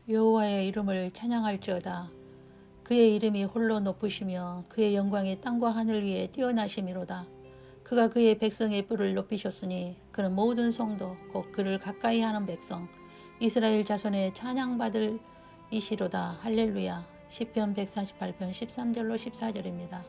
여호와의 이름을 찬양할지어다. 그의 이름이 홀로 높으시며 그의 영광이 땅과 하늘 위에 뛰어나심이로다. 그가 그의 백성의 뿔을 높이셨으니 그는 모든 성도 곧 그를 가까이 하는 백성 이스라엘 자손의 찬양받을 이시로다. 할렐루야. 시편 148편 13절로 14절입니다.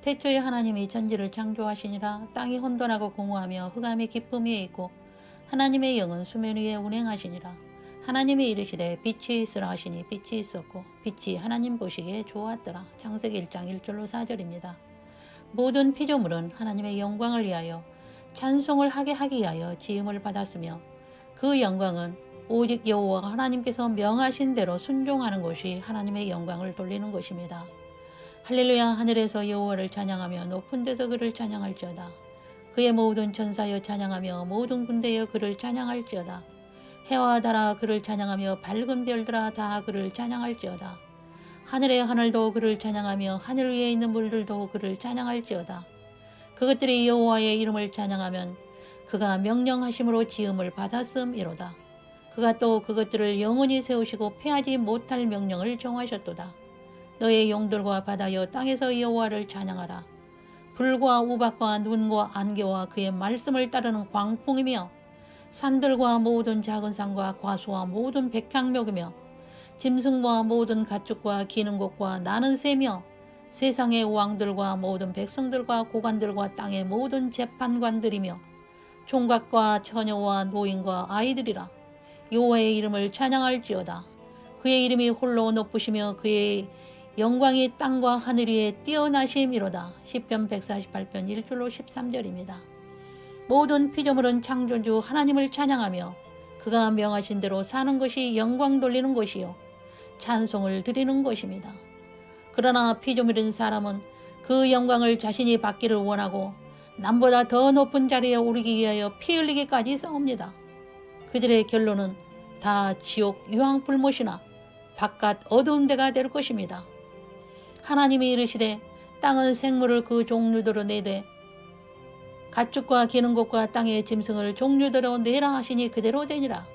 태초에 하나님이 천지를 창조하시니라. 땅이 혼돈하고 공허하며 흑암이 깊음이 있고 하나님의 영은 수면 위에 운행하시니라. 하나님이 이르시되 빛이 있으라 하시니 빛이 있었고 빛이 하나님 보시기에 좋았더라. 창세기 1장 1절로 4절입니다. 모든 피조물은 하나님의 영광을 위하여 찬송을 하게 하기 위하여 지음을 받았으며 그 영광은 오직 여호와 하나님께서 명하신 대로 순종하는 것이 하나님의 영광을 돌리는 것입니다. 할렐루야. 하늘에서 여호와를 찬양하며 높은 데서 그를 찬양할지어다. 그의 모든 천사여 찬양하며 모든 군대여 그를 찬양할지어다. 해와 달아 그를 찬양하며 밝은 별들아 다 그를 찬양할지어다. 하늘의 하늘도 그를 찬양하며 하늘 위에 있는 물들도 그를 찬양할지어다. 그것들이 여호와의 이름을 찬양하면 그가 명령하심으로 지음을 받았음이로다. 그가 또 그것들을 영원히 세우시고 패하지 못할 명령을 정하셨도다. 너의 용들과 바다여 땅에서 여호와를 찬양하라. 불과 우박과 눈과 안개와 그의 말씀을 따르는 광풍이며 산들과 모든 작은 산과 과수와 모든 백향목이며 짐승과 모든 가축과 기는 것과 나는 새며 세상의 왕들과 모든 백성들과 고관들과 땅의 모든 재판관들이며 총각과 처녀와 노인과 아이들이라. 여호와의 이름을 찬양할지어다. 그의 이름이 홀로 높으시며 그의 영광이 땅과 하늘 위에 뛰어나심이로다. 시편 148편 1절로 13절입니다. 모든 피조물은 창조주 하나님을 찬양하며 그가 명하신 대로 사는 것이 영광 돌리는 것이요 찬송을 드리는 것입니다. 그러나 피조물인 사람은 그 영광을 자신이 받기를 원하고 남보다 더 높은 자리에 오르기 위하여 피 흘리기까지 싸웁니다. 그들의 결론은 다 지옥 유황불못이나 바깥 어두운 데가 될 것입니다. 하나님이 이르시되 땅은 생물을 그 종류대로 내되 가축과 기는 것과 땅의 짐승을 종류대로 내라 하시니 그대로 되니라.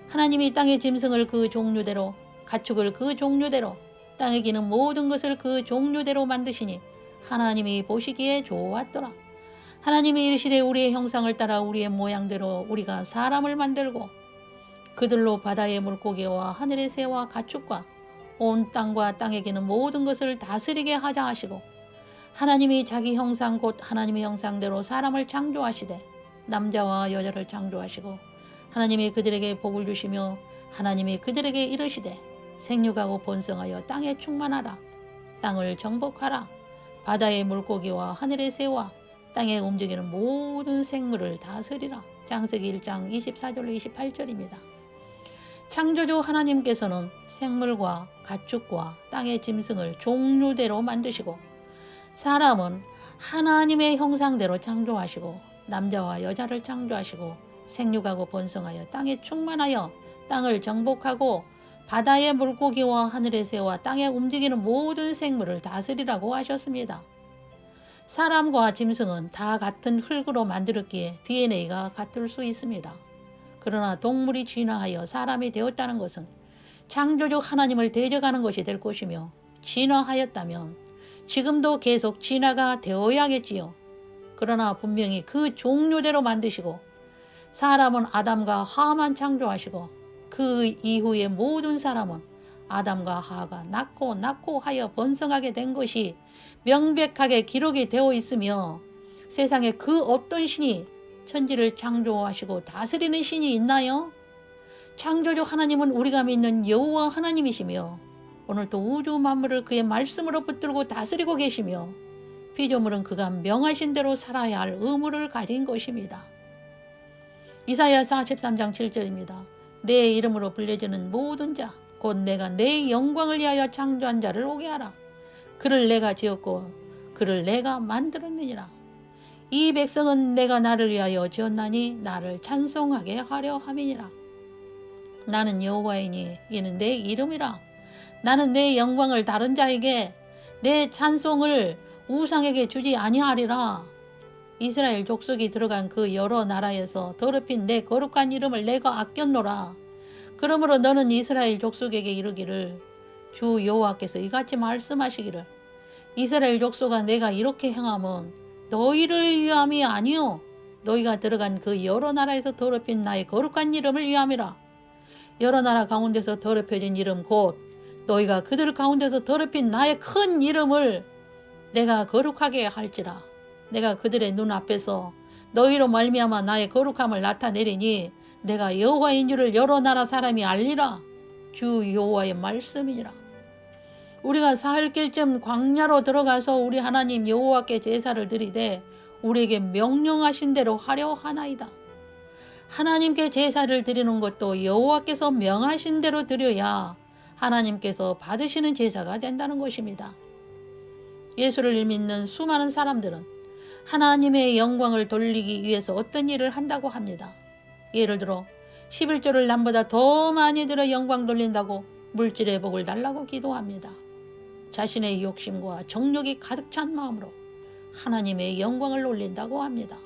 하나님이 땅의 짐승을 그 종류대로 가축을 그 종류대로 땅에 기는 모든 것을 그 종류대로 만드시니 하나님이 보시기에 좋았더라. 하나님이 이르시되 우리의 형상을 따라 우리의 모양대로 우리가 사람을 만들고 그들로 바다의 물고기와 하늘의 새와 가축과 온 땅과 땅에 기는 모든 것을 다스리게 하자 하시고 하나님이 자기 형상 곧 하나님의 형상대로 사람을 창조하시되 남자와 여자를 창조하시고 하나님이 그들에게 복을 주시며 하나님이 그들에게 이르시되 생육하고 번성하여 땅에 충만하라. 땅을 정복하라. 바다의 물고기와 하늘의 새와 땅에 움직이는 모든 생물을 다스리라. 창세기 1장 24절로 28절입니다. 창조주 하나님께서는 생물과 가축과 땅의 짐승을 종류대로 만드시고 사람은 하나님의 형상대로 창조하시고 남자와 여자를 창조하시고 생육하고 번성하여 땅에 충만하여 땅을 정복하고 바다의 물고기와 하늘의 새와 땅에 움직이는 모든 생물을 다스리라고 하셨습니다. 사람과 짐승은 다 같은 흙으로 만들었기에 DNA가 같을 수 있습니다. 그러나 동물이 진화하여 사람이 되었다는 것은 창조주 하나님을 대적하는 것이 될 것이며 진화하였다면 지금도 계속 진화가 되어야겠지요. 그러나 분명히 그 종류대로 만드시고 사람은 아담과 하와만 창조하시고 그 이후의 모든 사람은 아담과 하와가 낳고 하여 번성하게 된 것이 명백하게 기록이 되어 있으며 세상에 그 어떤 신이 천지를 창조하시고 다스리는 신이 있나요? 창조주 하나님은 우리가 믿는 여호와 하나님이시며 오늘도 우주 만물을 그의 말씀으로 붙들고 다스리고 계시며 피조물은 그가 명하신 대로 살아야 할 의무를 가진 것입니다. 이사야 43장 7절입니다. 내 이름으로 불려지는 모든 자 곧 내가 내 영광을 위하여 창조한 자를 오게 하라. 그를 내가 지었고 그를 내가 만들었느니라. 이 백성은 내가 나를 위하여 지었나니 나를 찬송하게 하려 함이니라. 나는 여호와이니 이는 내 이름이라. 나는 내 영광을 다른 자에게 내 찬송을 우상에게 주지 아니하리라. 이스라엘 족속이 들어간 그 여러 나라에서 더럽힌 내 거룩한 이름을 내가 아꼈노라. 그러므로 너는 이스라엘 족속에게 이르기를 주 여호와께서 이같이 말씀하시기를 이스라엘 족속아 내가 이렇게 행함은 너희를 위함이 아니요 너희가 들어간 그 여러 나라에서 더럽힌 나의 거룩한 이름을 위함이라. 여러 나라 가운데서 더럽혀진 이름 곧 너희가 그들 가운데서 더럽힌 나의 큰 이름을 내가 거룩하게 할지라. 내가 그들의 눈앞에서 너희로 말미암아 나의 거룩함을 나타내리니 내가 여호와인 줄을 여러 나라 사람이 알리라. 주 여호와의 말씀이니라. 우리가 사흘길쯤 광야로 들어가서 우리 하나님 여호와께 제사를 드리되 우리에게 명령하신 대로 하려 하나이다. 하나님께 제사를 드리는 것도 여호와께서 명하신 대로 드려야 하나님께서 받으시는 제사가 된다는 것입니다. 예수를 믿는 수많은 사람들은 하나님의 영광을 돌리기 위해서 어떤 일을 한다고 합니다. 예를 들어 11조를 남보다 더 많이 들어 영광 돌린다고 물질의 복을 달라고 기도합니다. 자신의 욕심과 정욕이 가득 찬 마음으로 하나님의 영광을 올린다고 합니다.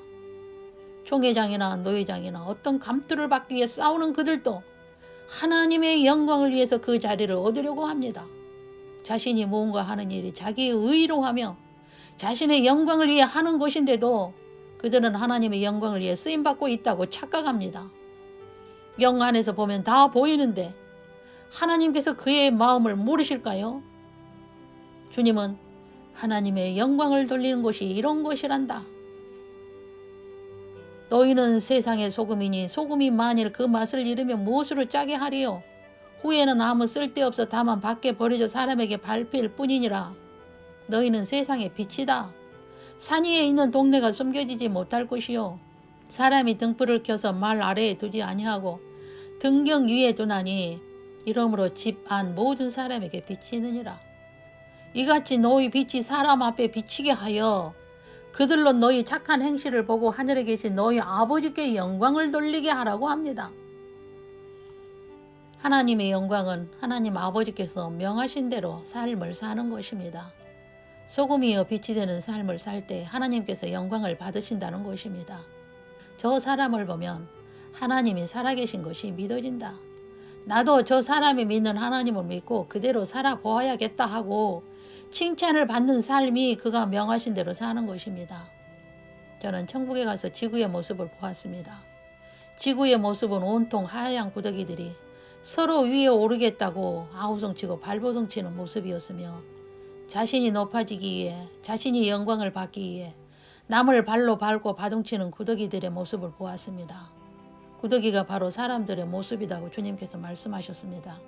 총회장이나 노회장이나 어떤 감투를 받기 위해 싸우는 그들도 하나님의 영광을 위해서 그 자리를 얻으려고 합니다. 자신이 무언가 하는 일이 자기의 의로 하며 자신의 영광을 위해 하는 것인데도 그들은 하나님의 영광을 위해 쓰임받고 있다고 착각합니다. 영 안에서 보면 다 보이는데 하나님께서 그의 마음을 모르실까요? 주님은 하나님의 영광을 돌리는 것이 이런 것이란다. 너희는 세상의 소금이니 소금이 만일 그 맛을 잃으면 무엇으로 짜게 하리요? 후에는 아무 쓸데없어 다만 밖에 버려져 사람에게 밟힐 뿐이니라. 너희는 세상의 빛이다. 산 위에 있는 동네가 숨겨지지 못할 것이요 사람이 등불을 켜서 말 아래에 두지 아니하고 등경 위에 두나니 이러므로 집 안 모든 사람에게 비치느니라. 이같이 너희 빛이 사람 앞에 비치게 하여 그들로 너희 착한 행실을 보고 하늘에 계신 너희 아버지께 영광을 돌리게 하라고 합니다. 하나님의 영광은 하나님 아버지께서 명하신 대로 삶을 사는 것입니다. 소금이여 빛이 되는 삶을 살 때 하나님께서 영광을 받으신다는 것입니다. 저 사람을 보면 하나님이 살아계신 것이 믿어진다. 나도 저 사람이 믿는 하나님을 믿고 그대로 살아보아야겠다 하고 칭찬을 받는 삶이 그가 명하신 대로 사는 것입니다. 저는 천국에 가서 지구의 모습을 보았습니다. 지구의 모습은 온통 하얀 구더기들이 서로 위에 오르겠다고 아우성치고 발버둥치는 모습이었으며 자신이 높아지기 위해 자신이 영광을 받기 위해 남을 발로 밟고 바둥치는 구더기들의 모습을 보았습니다. 구더기가 바로 사람들의 모습이라고 주님께서 말씀하셨습니다.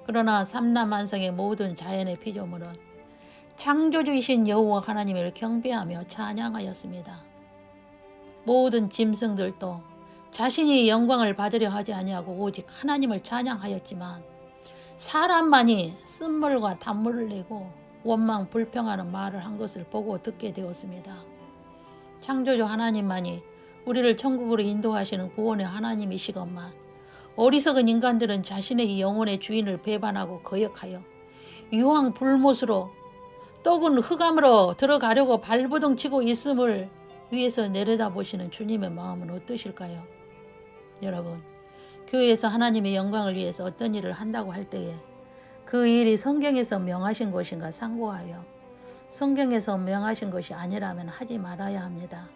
그러나 삼라만상의 모든 자연의 피조물은 창조주이신 여호와 하나님을 경배하며 찬양하였습니다. 모든 짐승들도 자신이 영광을 받으려 하지 아니하고 오직 하나님을 찬양하였지만 사람만이 쓴물과 단물을 내고 원망 불평하는 말을 한 것을 보고 듣게 되었습니다. 창조주 하나님만이 우리를 천국으로 인도하시는 구원의 하나님이시건만 어리석은 인간들은 자신의 영혼의 주인을 배반하고 거역하여 유황 불못으로 떡은 흑암으로 들어가려고 발버둥치고 있음을 위에서 내려다보시는 주님의 마음은 어떠실까요? 여러분, 교회에서 하나님의 영광을 위해서 어떤 일을 한다고 할 때에 그 일이 성경에서 명하신 것인가 상고하여 성경에서 명하신 것이 아니라면 하지 말아야 합니다.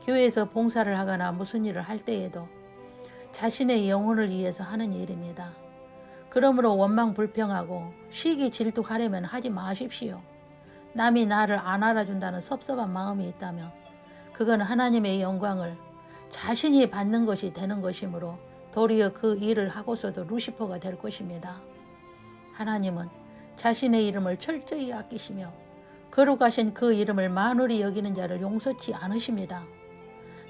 교회에서 봉사를 하거나 무슨 일을 할 때에도 자신의 영혼을 위해서 하는 일입니다. 그러므로 원망 불평하고 시기 질투하려면 하지 마십시오. 남이 나를 안 알아준다는 섭섭한 마음이 있다면 그건 하나님의 영광을 자신이 받는 것이 되는 것이므로 도리어 그 일을 하고서도 루시퍼가 될 것입니다. 하나님은 자신의 이름을 철저히 아끼시며 거룩하신 그 이름을 만홀히 여기는 자를 용서치 않으십니다.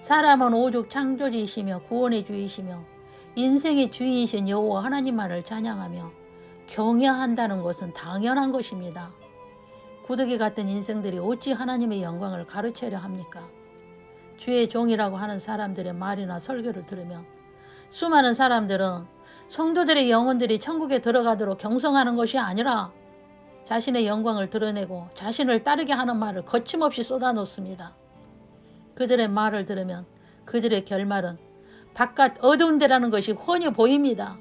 사람은 오죽 창조주이시며 구원의 주이시며 인생의 주인이신 여호와 하나님만을 찬양하며 경외한다는 것은 당연한 것입니다. 구더기 같은 인생들이 어찌 하나님의 영광을 가르치려 합니까? 주의 종이라고 하는 사람들의 말이나 설교를 들으면 수많은 사람들은 성도들의 영혼들이 천국에 들어가도록 경성하는 것이 아니라 자신의 영광을 드러내고 자신을 따르게 하는 말을 거침없이 쏟아놓습니다. 그들의 말을 들으면 그들의 결말은 바깥 어두운 데라는 것이 훤히 보입니다.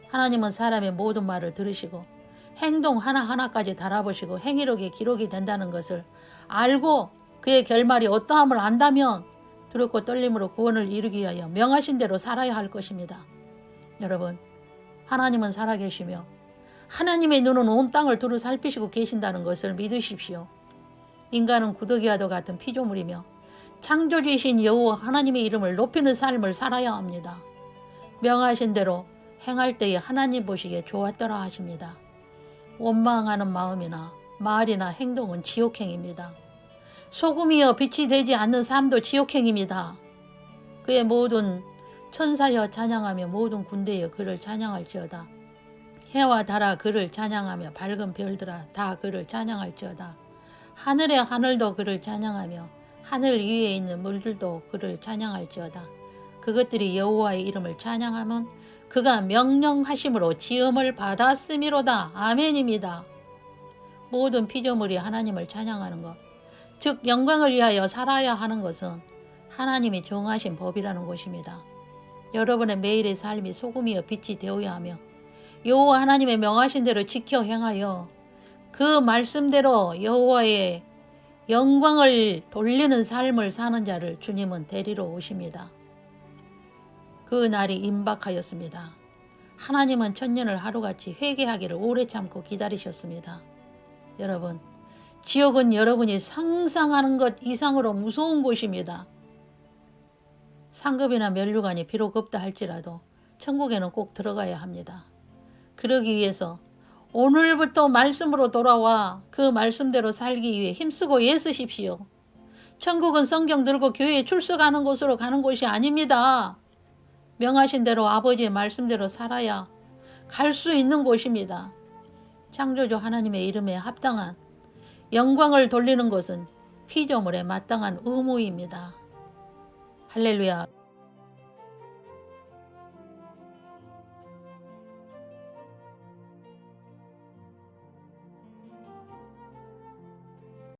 하나님은 사람의 모든 말을 들으시고 행동 하나하나까지 달아보시고 행위록에 기록이 된다는 것을 알고 그의 결말이 어떠함을 안다면 두렵고 떨림으로 구원을 이루기 위하여 명하신 대로 살아야 할 것입니다. 여러분, 하나님은 살아계시며 하나님의 눈은 온 땅을 두루 살피시고 계신다는 것을 믿으십시오. 인간은 구더기와도 같은 피조물이며 창조주이신 여호와 하나님의 이름을 높이는 삶을 살아야 합니다. 명하신 대로 행할 때에 하나님 보시기에 좋았더라 하십니다. 원망하는 마음이나 말이나 행동은 지옥행입니다. 소금이여 빛이 되지 않는 삶도 지옥행입니다. 그의 모든 천사여 찬양하며 모든 군대여 그를 찬양할지어다. 해와 달아 그를 찬양하며 밝은 별들아 다 그를 찬양할지어다. 하늘의 하늘도 그를 찬양하며 하늘 위에 있는 물들도 그를 찬양할지어다. 그것들이 여호와의 이름을 찬양하면 그가 명령하심으로 지음을 받았음이로다. 아멘입니다. 모든 피조물이 하나님을 찬양하는 것, 즉 영광을 위하여 살아야 하는 것은 하나님이 정하신 법이라는 것입니다. 여러분의 매일의 삶이 소금이여 빛이 되어야 하며 여호와 하나님의 명하신 대로 지켜 행하여 그 말씀대로 여호와의 영광을 돌리는 삶을 사는 자를 주님은 데리러 오십니다. 그 날이 임박하였습니다. 하나님은 천년을 하루같이 회개하기를 오래 참고 기다리셨습니다. 여러분, 지옥은 여러분이 상상하는 것 이상으로 무서운 곳입니다. 상급이나 면류관이 비록 없다 할지라도 천국에는 꼭 들어가야 합니다. 그러기 위해서 오늘부터 말씀으로 돌아와 그 말씀대로 살기 위해 힘쓰고 애쓰십시오. 천국은 성경 들고 교회에 출석하는 곳으로 가는 곳이 아닙니다. 명하신 대로 아버지의 말씀대로 살아야 갈 수 있는 곳입니다. 창조주 하나님의 이름에 합당한 영광을 돌리는 것은 피조물에 마땅한 의무입니다. 할렐루야.